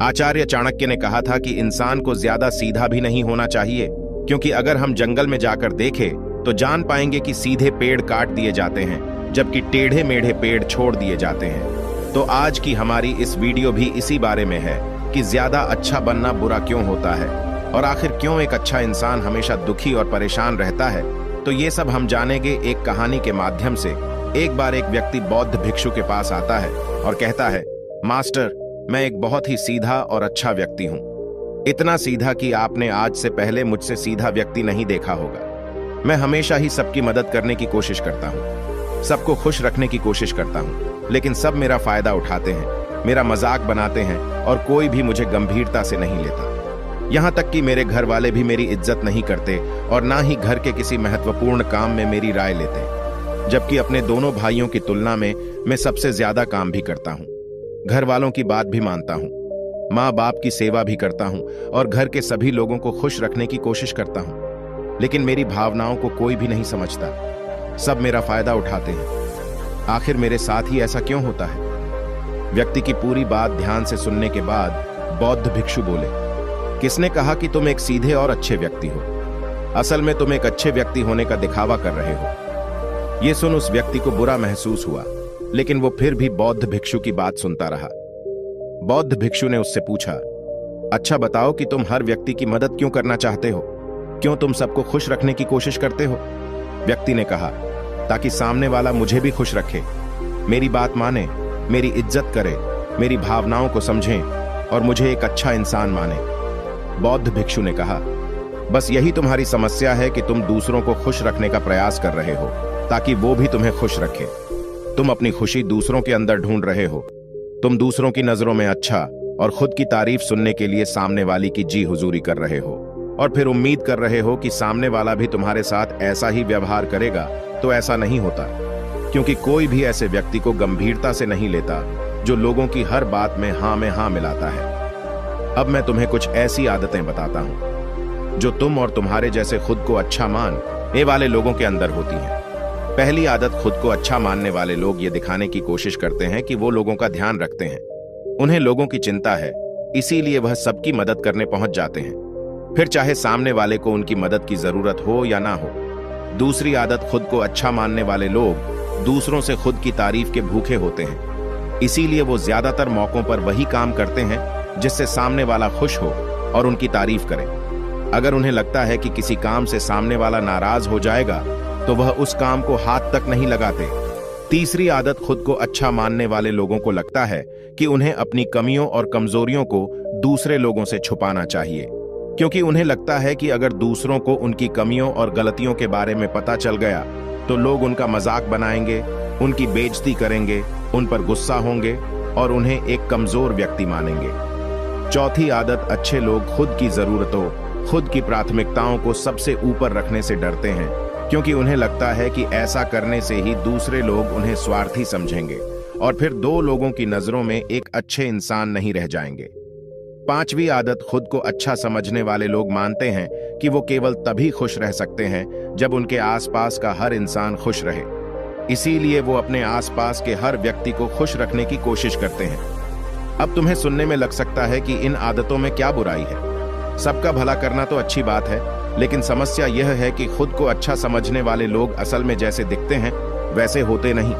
आचार्य चाणक्य ने कहा था कि इंसान को ज्यादा सीधा भी नहीं होना चाहिए, क्योंकि अगर हम जंगल में जाकर देखें तो जान पाएंगे कि सीधे पेड़ काट दिए जाते हैं जबकि टेढ़े मेढ़े पेड़ छोड़ दिए जाते हैं। तो आज की हमारी इस वीडियो भी इसी बारे में है कि ज्यादा अच्छा बनना बुरा क्यों होता है और आखिर क्यों एक अच्छा इंसान हमेशा दुखी और परेशान रहता है। तो ये सब हम जानेंगे एक कहानी के माध्यम से। एक बार एक व्यक्ति बौद्ध भिक्षु के पास आता है और कहता है, मास्टर, मैं एक बहुत ही सीधा और अच्छा व्यक्ति हूं। इतना सीधा कि आपने आज से पहले मुझसे सीधा व्यक्ति नहीं देखा होगा। मैं हमेशा ही सबकी मदद करने की कोशिश करता हूं, सबको खुश रखने की कोशिश करता हूं, लेकिन सब मेरा फायदा उठाते हैं, मेरा मजाक बनाते हैं और कोई भी मुझे गंभीरता से नहीं लेता। यहां तक कि मेरे घर वाले भी मेरी इज्जत नहीं करते और ना ही घर के किसी महत्वपूर्ण काम में मेरी राय लेते, जबकि अपने दोनों भाइयों की तुलना में मैं सबसे ज्यादा काम भी करता हूं। घर वालों की बात भी मानता हूं, माँ बाप की सेवा भी करता हूं और घर के सभी लोगों को खुश रखने की कोशिश करता हूं, लेकिन मेरी भावनाओं को कोई भी नहीं समझता। सब मेरा फायदा उठाते हैं। आखिर मेरे साथ ही ऐसा क्यों होता है? व्यक्ति की पूरी बात ध्यान से सुनने के बाद बौद्ध भिक्षु बोले, किसने कहा कि तुम एक सीधे और अच्छे व्यक्ति हो? असल में तुम एक अच्छे व्यक्ति होने का दिखावा कर रहे हो। यह सुन उस व्यक्ति को बुरा महसूस हुआ, लेकिन वो फिर भी बौद्ध भिक्षु की बात सुनता रहा। बौद्ध भिक्षु ने उससे पूछा, अच्छा बताओ कि तुम हर व्यक्ति की मदद क्यों करना चाहते हो? क्यों तुम सबको खुश रखने की कोशिश करते हो? व्यक्ति ने कहा, ताकि सामने वाला मुझे भी खुश रखे, मेरी बात माने, मेरी इज्जत करे, मेरी भावनाओं को समझें और मुझे एक अच्छा इंसान माने। बौद्ध भिक्षु ने कहा, बस यही तुम्हारी समस्या है कि तुम दूसरों को खुश रखने का प्रयास कर रहे हो ताकि वो भी तुम्हें खुश रखे। तुम अपनी खुशी दूसरों के अंदर ढूंढ रहे हो। तुम दूसरों की नजरों में अच्छा और खुद की तारीफ सुनने के लिए सामने वाली की जी हुजूरी कर रहे हो और फिर उम्मीद कर रहे हो कि सामने वाला भी तुम्हारे साथ ऐसा ही व्यवहार करेगा। तो ऐसा नहीं होता, क्योंकि कोई भी ऐसे व्यक्ति को गंभीरता से नहीं लेता जो लोगों की हर बात में हाँ मिलाता है। अब मैं तुम्हें कुछ ऐसी आदतें बताता हूं जो तुम और तुम्हारे जैसे खुद को अच्छा मानने वाले लोगों के अंदर होती हैं। पहली आदत, खुद को अच्छा मानने वाले लोग ये दिखाने की कोशिश करते हैं कि वो लोगों का ध्यान रखते हैं। उन्हें लोगों की चिंता है, इसीलिए वह सबकी मदद करने पहुंच जाते हैं, फिर चाहे सामने वाले को उनकी मदद की जरूरत हो या ना हो। दूसरी आदत, खुद को अच्छा मानने वाले लोग दूसरों से खुद की तारीफ के भूखे होते हैं, इसीलिए वो ज्यादातर मौकों पर वही काम करते हैं जिससे सामने वाला खुश हो और उनकी तारीफ करे। अगर उन्हें लगता है कि किसी काम से सामने वाला नाराज हो जाएगा तो वह उस काम को हाथ तक नहीं लगाते। तीसरी आदत, खुद को अच्छा मानने वाले लोगों को लगता है कि उन्हें अपनी कमियों और कमजोरियों को दूसरे लोगों से छुपाना चाहिए, क्योंकि उन्हें लगता है कि अगर दूसरों को उनकी कमियों और गलतियों के बारे में पता चल गया तो लोग उनका मजाक बनाएंगे, उनकी बेइज्जती करेंगे, उन पर गुस्सा होंगे और उन्हें एक कमजोर व्यक्ति मानेंगे। चौथी आदत, अच्छे लोग खुद की जरूरतों, खुद की प्राथमिकताओं को सबसे ऊपर रखने से डरते हैं, क्योंकि उन्हें लगता है कि ऐसा करने से ही दूसरे लोग उन्हें स्वार्थी समझेंगे और फिर दो लोगों की नजरों में एक अच्छे इंसान नहीं रह जाएंगे। पांचवी आदत, खुद को अच्छा समझने वाले लोग मानते हैं कि वो केवल तभी खुश रह सकते हैं जब उनके आसपास का हर इंसान खुश रहे, इसीलिए वो अपने आसपास के हर व्यक्ति को खुश रखने की कोशिश करते हैं। अब तुम्हें सुनने में लग सकता है कि इन आदतों में क्या बुराई है। सबका भला करना तो अच्छी बात है, लेकिन समस्या यह है कि खुद को अच्छा समझने वाले लोग असल में जैसे दिखते हैं वैसे होते नहीं।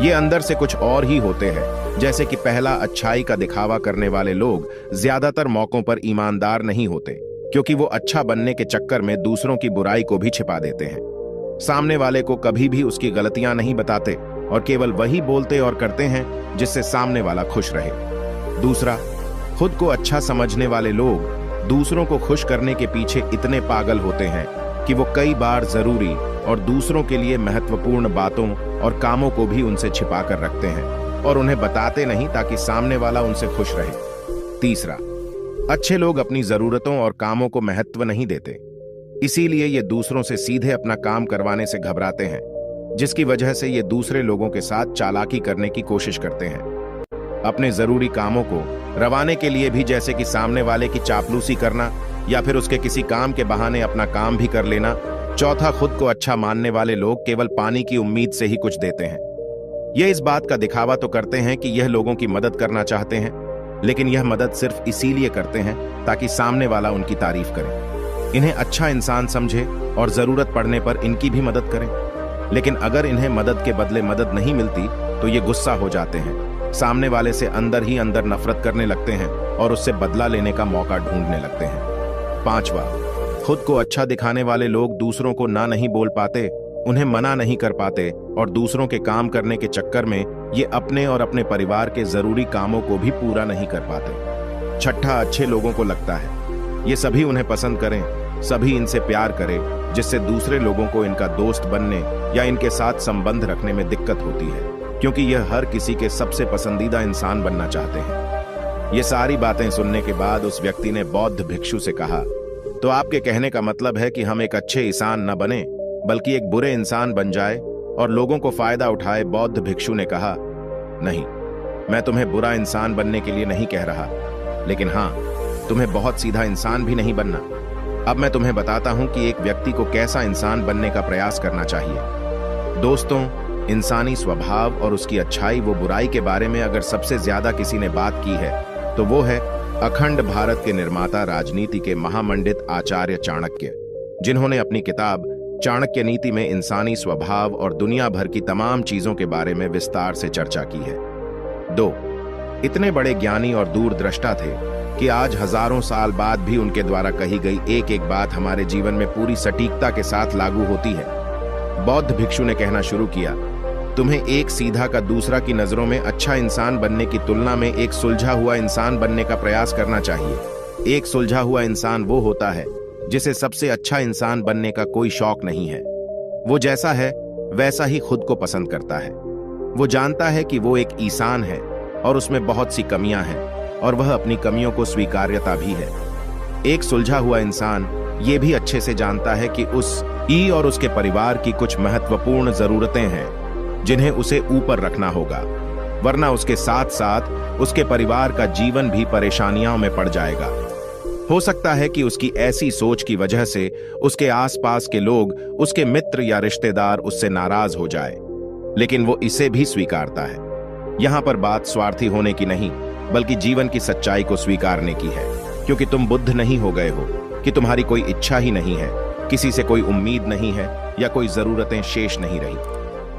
ये अंदर से कुछ और ही होते हैं। जैसे कि पहला, अच्छाई का दिखावा करने वाले लोग ज्यादातर मौकों पर ईमानदार नहीं होते, क्योंकि वो अच्छा बनने के चक्कर में दूसरों की बुराई को भी छिपा देते हैं। सामने वाले को कभी भी उसकी गलतियां नहीं बताते और केवल वही बोलते और करते हैं जिससे सामने वाला खुश रहे। दूसरा, खुद को अच्छा समझने वाले लोग दूसरों को खुश करने के पीछे इतने पागल होते हैं कि वो कई बार जरूरी और दूसरों के लिए महत्वपूर्ण बातों और कामों को भी उनसे छिपा कर रखते हैं और उन्हें बताते नहीं ताकि सामने वाला उनसे खुश रहे। तीसरा, अच्छे लोग अपनी जरूरतों और कामों को महत्व नहीं देते, इसीलिए ये दूसरों से सीधे अपना काम करवाने से घबराते हैं, जिसकी वजह से ये दूसरे लोगों के साथ चालाकी करने की कोशिश करते हैं। अपने जरूरी कामों को रवाने के लिए भी, जैसे कि सामने वाले की चापलूसी करना या फिर उसके किसी काम के बहाने अपना काम भी कर लेना। चौथा, खुद को अच्छा मानने वाले लोग केवल पानी की उम्मीद से ही कुछ देते हैं। ये इस बात का दिखावा तो करते हैं कि यह लोगों की मदद करना चाहते हैं, लेकिन यह मदद सिर्फ इसीलिए करते हैं ताकि सामने वाला उनकी तारीफ करे, इन्हें अच्छा इंसान समझे और जरूरत पड़ने पर इनकी भी मदद करें। लेकिन अगर इन्हें मदद के बदले मदद नहीं मिलती तो ये गुस्सा हो जाते हैं, सामने वाले से अंदर ही अंदर नफरत करने लगते हैं और उससे बदला लेने का मौका ढूंढने लगते हैं। 5वां, खुद को अच्छा दिखाने वाले लोग दूसरों को ना नहीं बोल पाते, उन्हें मना नहीं कर पाते और दूसरों के काम करने के चक्कर में ये अपने और अपने परिवार के जरूरी कामों को भी पूरा नहीं कर पाते। 6, अच्छे लोगों को लगता है ये सभी उन्हें पसंद करें, सभी इनसे प्यार करें, जिससे दूसरे लोगों को इनका दोस्त बनने या इनके साथ संबंध रखने में दिक्कत होती है, क्योंकि यह हर किसी के सबसे पसंदीदा इंसान बनना चाहते हैं। ये सारी बातें सुनने के बाद उस व्यक्ति ने बौद्ध भिक्षु से कहा, तो आपके कहने का मतलब है कि हम एक अच्छे इंसान न बने बल्कि एक बुरे इंसान बन जाए और लोगों को फायदा उठाए। बौद्ध भिक्षु ने कहा, नहीं, मैं तुम्हें बुरा इंसान बनने के लिए नहीं कह रहा, लेकिन हाँ, तुम्हें बहुत सीधा इंसान भी नहीं बनना। अब मैं तुम्हें बताता हूं कि एक व्यक्ति को कैसा इंसान बनने का प्रयास करना चाहिए। दोस्तों, इंसानी स्वभाव और उसकी अच्छाई व बुराई के बारे में अगर सबसे ज्यादा किसी ने बात की है तो वो है अखंड भारत के निर्माता, राजनीति के महामंडित आचार्य चाणक्य, जिन्होंने अपनी किताब चाणक्य नीति में इंसानी स्वभाव और दुनिया भर की तमाम चीजों के बारे में विस्तार से चर्चा की है। 2, इतने बड़े ज्ञानी और दूरदृष्टा थे कि आज हजारों साल बाद भी उनके द्वारा कही गई एक एक बात हमारे जीवन में पूरी सटीकता के साथ लागू होती है। बौद्ध भिक्षु ने कहना शुरू किया, तुम्हें एक सीधा का दूसरा की नजरों में अच्छा इंसान बनने की तुलना में एक सुलझा हुआ इंसान बनने का प्रयास करना चाहिए। एक सुलझा हुआ इंसान वो होता है जिसे सबसे अच्छा इंसान बनने का कोई शौक नहीं है। वो जैसा है वैसा ही खुद को पसंद करता है। वो जानता है कि वो एक इंसान है और उसमें बहुत सी कमियां हैं और वह अपनी कमियों को स्वीकार्यता भी है। एक सुलझा हुआ इंसान ये भी अच्छे से जानता है कि उसकी और उसके परिवार की कुछ महत्वपूर्ण जरूरतें हैं जिन्हें उसे ऊपर रखना होगा, वरना उसके साथ साथ उसके परिवार का जीवन भी परेशानियों में पड़ जाएगा। हो सकता है कि उसकी ऐसी सोच की वजह से उसके आसपास के लोग, उसके मित्र या रिश्तेदार उससे नाराज हो जाए, लेकिन वो इसे भी स्वीकारता है। यहां पर बात स्वार्थी होने की नहीं बल्कि जीवन की सच्चाई को स्वीकारने की है, क्योंकि तुम बुद्ध नहीं हो गए हो कि तुम्हारी कोई इच्छा ही नहीं है, किसी से कोई उम्मीद नहीं है या कोई जरूरतें शेष नहीं रही।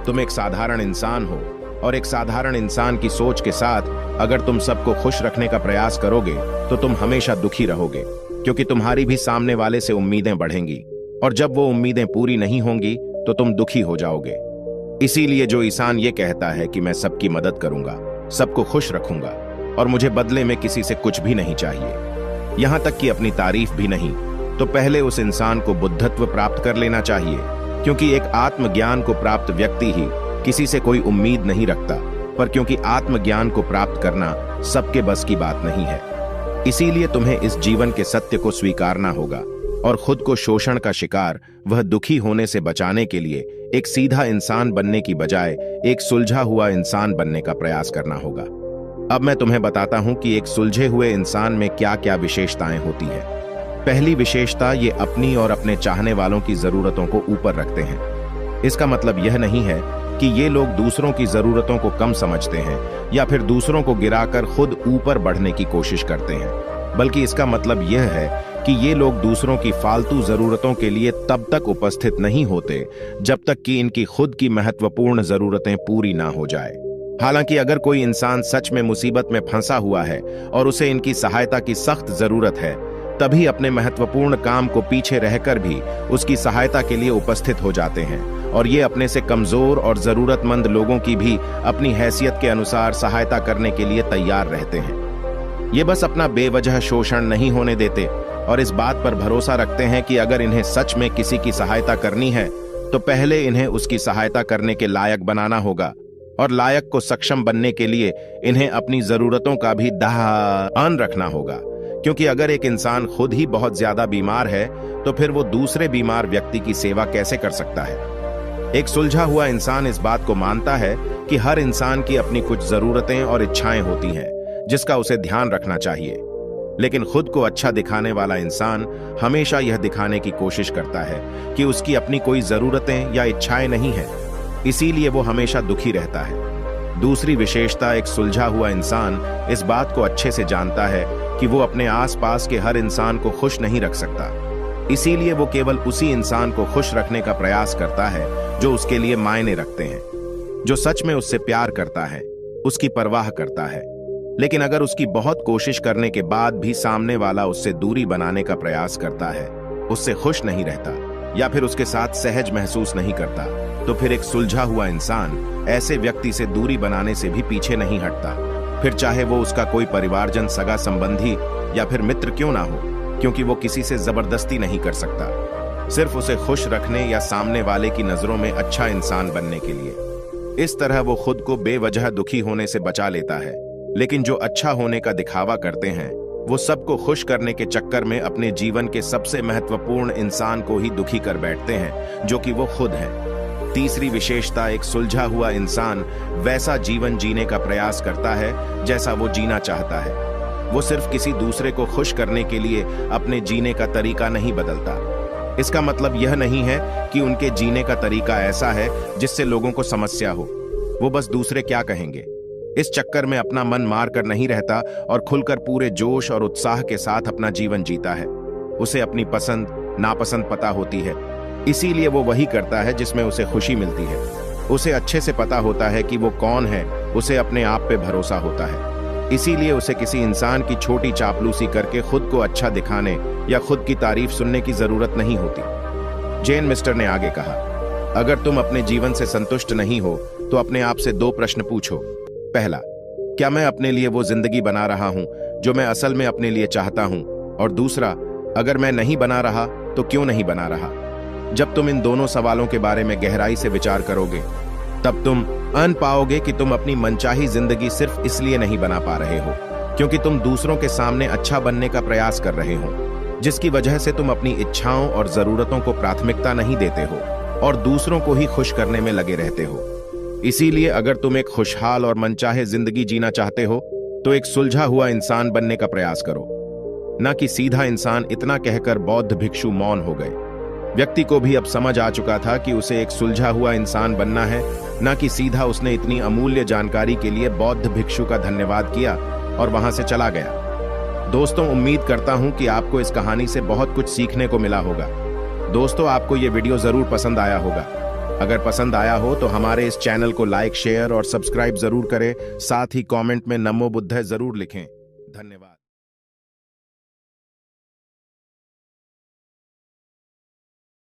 तुम एक साधारण इंसान हो और एक साधारण इंसान की सोच के साथ अगर तुम सबको खुश रखने का प्रयास करोगे तो तुम हमेशा दुखी रहोगे, क्योंकि तुम्हारी भी सामने वाले से उम्मीदें बढ़ेंगी और जब वो उम्मीदें पूरी नहीं होंगी तो तुम दुखी हो जाओगे। इसीलिए जो इंसान ये कहता है कि मैं सबकी मदद करूंगा, सबको खुश रखूंगा और मुझे बदले में किसी से कुछ भी नहीं चाहिए, यहां तक कि अपनी तारीफ भी नहीं, तो पहले उस इंसान को बुद्धत्व प्राप्त कर लेना चाहिए, क्योंकि एक आत्मज्ञान को प्राप्त व्यक्ति ही किसी से कोई उम्मीद नहीं रखता, पर क्योंकि आत्मज्ञान को प्राप्त करना सबके बस की बात नहीं है। इसीलिए तुम्हें इस जीवन के सत्य को स्वीकारना होगा और खुद को शोषण का शिकार, वह दुखी होने से बचाने के लिए एक सीधा इंसान बनने की बजाय एक सुलझा हुआ इंसान बनने का प्रयास करना होगा। अब मैं तुम्हें बताता हूं कि एक सुलझे हुए इंसान में क्या क्या विशेषताएं होती है। पहली विशेषता, ये अपनी और अपने चाहने वालों की जरूरतों को ऊपर रखते हैं। इसका मतलब यह नहीं है कि ये लोग दूसरों की जरूरतों को कम समझते हैं या फिर दूसरों को गिराकर खुद ऊपर बढ़ने की कोशिश करते हैं, बल्कि इसका मतलब यह है कि ये लोग दूसरों की फालतू जरूरतों के लिए तब तक उपस्थित नहीं होते जब तक कि इनकी खुद की महत्वपूर्ण जरूरतें पूरी ना हो जाए। हालांकि अगर कोई इंसान सच में मुसीबत में फंसा हुआ है और उसे इनकी सहायता की सख्त जरूरत है, तभी अपने महत्वपूर्ण काम को पीछे रहकर भी उसकी सहायता के लिए उपस्थित हो जाते हैं और ये अपने से कमजोर और जरूरतमंद लोगों की भी अपनी हैसियत के अनुसार सहायता करने के लिए तैयार रहते हैं। ये बस अपना बेवजह शोषण नहीं होने देते और इस बात पर भरोसा रखते हैं कि अगर इन्हें सच में किसी की सहायता करनी है तो पहले इन्हें उसकी सहायता करने के लायक बनाना होगा, और लायक को सक्षम बनने के लिए इन्हें अपनी जरूरतों का भी ध्यान रखना होगा, क्योंकि अगर एक इंसान खुद ही बहुत ज्यादा बीमार है तो फिर वो दूसरे बीमार व्यक्ति की सेवा कैसे कर सकता है। एक सुलझा हुआ इंसान इस बात को मानता है कि हर इंसान की अपनी कुछ जरूरतें और इच्छाएं होती हैं जिसका उसे ध्यान रखना चाहिए, लेकिन खुद को अच्छा दिखाने वाला इंसान हमेशा यह दिखाने की कोशिश करता है कि उसकी अपनी कोई जरूरतें या इच्छाएं नहीं है, इसीलिए वो हमेशा दुखी रहता है। दूसरी विशेषता, एक सुलझा हुआ इंसान इस बात को अच्छे से जानता है कि वो अपने आसपास के हर इंसान को खुश नहीं रख सकता। इसीलिए वो केवल उसी इंसान को खुश रखने का प्रयास करता है जो उसके लिए मायने रखते हैं, जो सच में उससे प्यार करता है, उसकी परवाह करता है। लेकिन अगर उसकी बहुत कोशिश करने के बाद भी सामने वाला उससे दूरी बनाने का प्रयास करता है, उससे खुश नहीं रहता या फिर उसके साथ सहज महसूस नहीं करता, तो फिर एक सुलझा हुआ इंसान ऐसे व्यक्ति से दूरी बनाने से भी पीछे नहीं हटता, फिर चाहे वो उसका कोई परिवारजन, सगा संबंधी या फिर मित्र क्यों ना हो, क्योंकि वो किसी से जबरदस्ती नहीं कर सकता, सिर्फ उसे खुश रखने या सामने वाले की नजरों में अच्छा इंसान बनने के लिए। इस तरह वो खुद को बेवजह दुखी होने से बचा लेता है। लेकिन जो अच्छा होने का दिखावा करते हैं, वो सबको खुश करने के चक्कर में अपने जीवन के सबसे महत्वपूर्ण इंसान को ही दुखी कर बैठते हैं, जो कि वो खुद है। तीसरी विशेषता, एक सुलझा हुआ इंसान वैसा जीवन जीने का प्रयास करता है जैसा वो जीना चाहता है। वो सिर्फ किसी दूसरे को खुश करने के लिए अपने जीने का तरीका नहीं बदलता। इसका मतलब यह नहीं है कि उनके जीने का तरीका ऐसा है जिससे लोगों को समस्या हो। वो बस दूसरे क्या कहेंगे इस चक्कर में अपना मन मार कर नहीं रहता और खुलकर पूरे जोश और उत्साह के साथ अपना जीवन जीता है। उसे अपनी पसंद नापसंद पता होती है, इसीलिए वो वही करता है जिसमें उसे खुशी मिलती है। उसे अच्छे से पता होता है कि वो कौन है, उसे अपने आप पे भरोसा होता है। इसीलिए उसे किसी इंसान की छोटी चापलूसी करके खुद को अच्छा दिखाने या खुद की तारीफ सुनने की जरूरत नहीं होती। जेन मिस्टर ने आगे कहा, अगर तुम अपने जीवन से संतुष्ट नहीं हो तो अपने आप से 2 प्रश्न पूछो। पहला, क्या मैं अपने लिए वो जिंदगी बना रहा हूं जो मैं असल में अपने लिए चाहता हूं? और दूसरा, अगर मैं नहीं बना रहा तो क्यों नहीं बना रहा? जब तुम इन दोनों सवालों के बारे में गहराई से विचार करोगे, तब तुम अन पाओगे कि तुम अपनी मनचाही जिंदगी सिर्फ इसलिए नहीं बना पा रहे हो क्योंकि तुम दूसरों के सामने अच्छा बनने का प्रयास कर रहे हो, जिसकी वजह से तुम अपनी इच्छाओं और जरूरतों को प्राथमिकता नहीं देते हो और दूसरों को ही खुश करने में लगे रहते हो। इसीलिए अगर तुम एक खुशहाल और मनचाहे जिंदगी जीना चाहते हो तो एक सुलझा हुआ इंसान बनने का प्रयास करो, न कि सीधा इंसान। इतना कहकर बौद्ध भिक्षु मौन हो गए। व्यक्ति को भी अब समझ आ चुका था कि उसे एक सुलझा हुआ इंसान बनना है, न कि सीधा। उसने इतनी अमूल्य जानकारी के लिए बौद्ध भिक्षु का धन्यवाद किया और वहां से चला गया। दोस्तों, उम्मीद करता हूं कि आपको इस कहानी से बहुत कुछ सीखने को मिला होगा। दोस्तों, आपको यह वीडियो जरूर पसंद आया होगा। अगर पसंद आया हो तो हमारे इस चैनल को लाइक, शेयर और सब्सक्राइब जरूर करें। साथ ही कमेंट में नमो बुद्धाय जरूर लिखें। धन्यवाद।